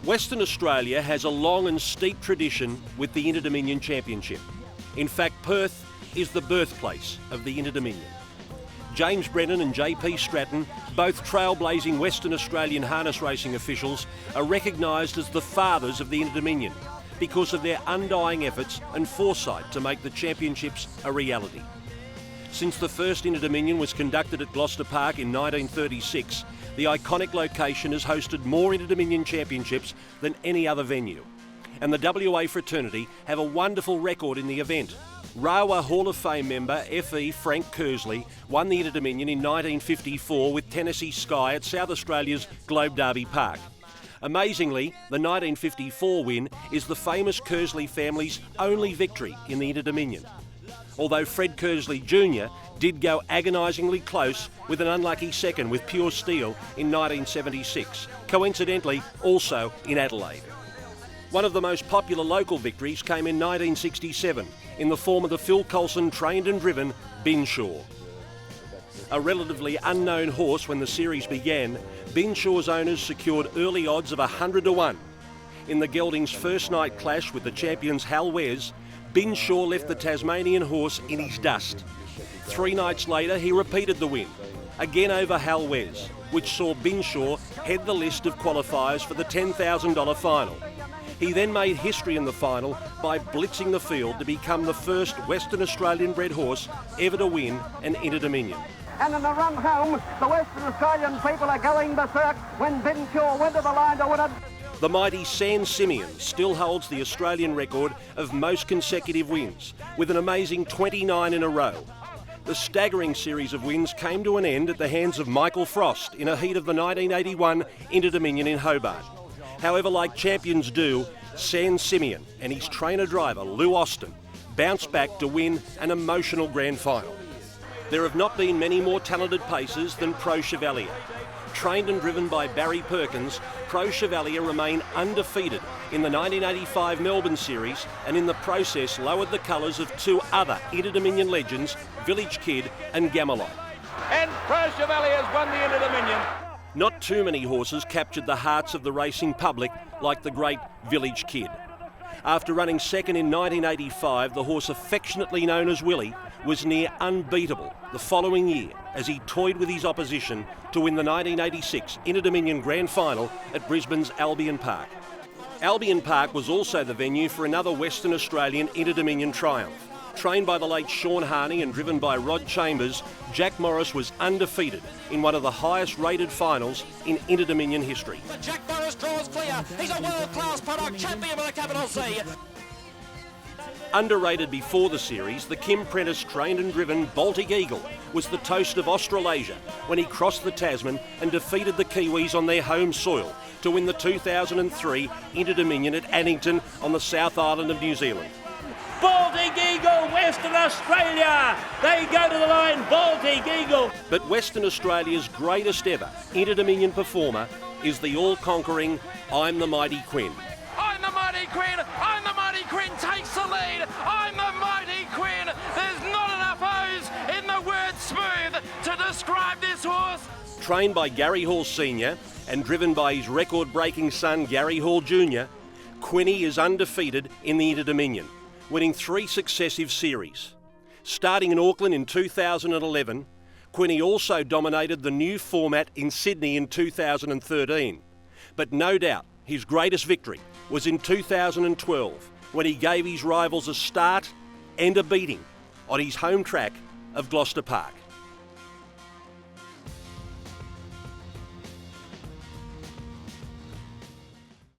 Western Australia has a long and steep tradition with the Inter-Dominion Championship. In fact, Perth is the birthplace of the Inter-Dominion. James Brennan and JP Stratton, both trailblazing Western Australian harness racing officials, are recognised as the fathers of the Inter-Dominion because of their undying efforts and foresight to make the championships a reality. Since the first Inter-Dominion was conducted at Gloucester Park in 1936, the iconic location has hosted more Inter-Dominion championships than any other venue. And the WA fraternity have a wonderful record in the event. Rawa Hall of Fame member FE Frank Kersley won the Inter-Dominion in 1954 with Tennessee Sky at South Australia's Globe Derby Park. Amazingly, the 1954 win is the famous Kersley family's only victory in the Inter-Dominion. Although Fred Kersley Jr. did go agonisingly close with an unlucky second with Pure Steel in 1976, coincidentally also in Adelaide. One of the most popular local victories came in 1967 in the form of the Phil Coulson trained and driven Binshaw. A relatively unknown horse when the series began, Binshaw's owners secured early odds of 100 to 1. In the gelding's first night clash with the champions Hal Wes, Binshaw left the Tasmanian horse in his dust. 3 nights later, he repeated the win, again over Hal Wes, which saw Binshaw head the list of qualifiers for the $10,000 final. He then made history in the final by blitzing the field to become the first Western Australian bred horse ever to win an Inter-Dominion. And in the run home, the Western Australian people are going berserk when Binshaw went to the line to win it. The mighty San Simeon still holds the Australian record of most consecutive wins, with an amazing 29 in a row. The staggering series of wins came to an end at the hands of Michael Frost in a heat of the 1981 Inter-Dominion in Hobart. However, like champions do, San Simeon and his trainer-driver Lou Austin bounced back to win an emotional grand final. There have not been many more talented pacers than Pro Chevalier. Trained and driven by Barry Perkins, Pro Chevalier remain undefeated in the 1985 Melbourne Series and in the process lowered the colours of 2 other Inter-Dominion legends, Village Kid and Gamelot. And Pro Chevalier has won the Inter-Dominion. Not too many horses captured the hearts of the racing public like the great Village Kid. After running second in 1985, the horse affectionately known as Willie was near unbeatable the following year as he toyed with his opposition to win the 1986 Inter-Dominion Grand Final at Brisbane's Albion Park. Albion Park was also the venue for another Western Australian Inter-Dominion triumph. Trained by the late Sean Harney and driven by Rod Chambers, Jack Morris was undefeated in one of the highest rated finals in Inter-Dominion history. But Jack Morris draws clear. He's a world-class product, champion with a capital C. Underrated before the series, the Kim Prentice trained and driven Baltic Eagle was the toast of Australasia when he crossed the Tasman and defeated the Kiwis on their home soil to win the 2003 Inter-Dominion at Addington on the South Island of New Zealand. Baltic Eagle, Western Australia. They go to the line, Baltic Eagle. But Western Australia's greatest ever Inter-Dominion performer is the all-conquering Im Themightyquinn. I'm the Mighty Quinn. I'm the Mighty Quinn takes the lead. I'm the Mighty Quinn. There's not enough O's in the word smooth to describe this horse. Trained by Gary Hall Sr. and driven by his record-breaking son Gary Hall Jr., Quinny is undefeated in the Inter-Dominion, winning 3 successive series. Starting in Auckland in 2011, Quinny also dominated the new format in Sydney in 2013. But no doubt his greatest victory was in 2012 when he gave his rivals a start and a beating on his home track of Gloucester Park.